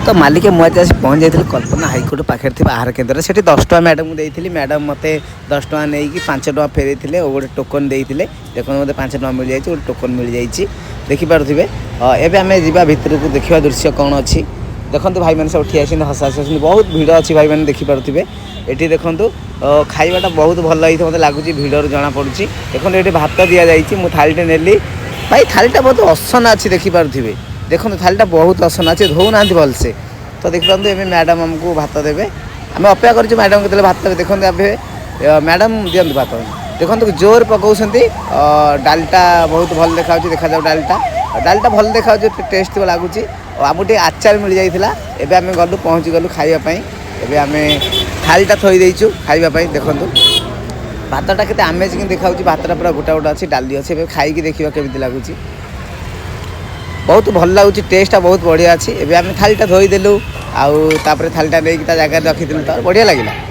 तो मालिक मुझे आस पहुँच जाइए कल्पना हाइकोर्ट पाखे आहार केन्द्र से 10 टଙ୍କା मैडम को देती मैडम मत 10 टଙ୍କା नहीं कि 5 टଙ୍କା फेरई गोटे टोकन देते देखो मत 5 टଙ୍କା मिल जाए गोटे टोकन मिल जाइए देखिपे एवं आम जा भितर को देखा दृश्य कौन अच्छी देखो भाई मैंने सब उठी आस हस हस बहुत भिड़ अच्छी भाई मैंने देखिपे ये देखूँ खाइबाटा बहुत भल होती मत लगुच भिड़ जना पड़ी देखो ये भात दि जाइए मुझे थालीटे नेली भाई थालीटा बहुत असना अच्छी देखिपे देखो थालीटा बहुत असना अच्छे धोना भलसे तो देखिए ए मैडम आमको भात देवे आम अपेक्षा कर मैडम के भात देवे देखो मैडम दिखती भात देखो जोर पकाउं डालटा बहुत भल देखा देखा जाऊ डालटा भल देखा टेस्ट लगुच आमको टे आचार मिल जाता एवं आम गलु पहुँची गलु खावाई एवं आम थालीटा थोई देचु खावाई देखूँ भातटा के आमेजिंग देखा भातटा पूरा गोटा गोटा अच्छी डाली अच्छे खाई देखा केमी लगुच बहुत भल लगुच टेस्टा बहुत बढ़िया अच्छी एवं आम थालीटा धोईदेलु आउ थालीटा नहीं जगह रखीदेलु तो बढ़िया लगे।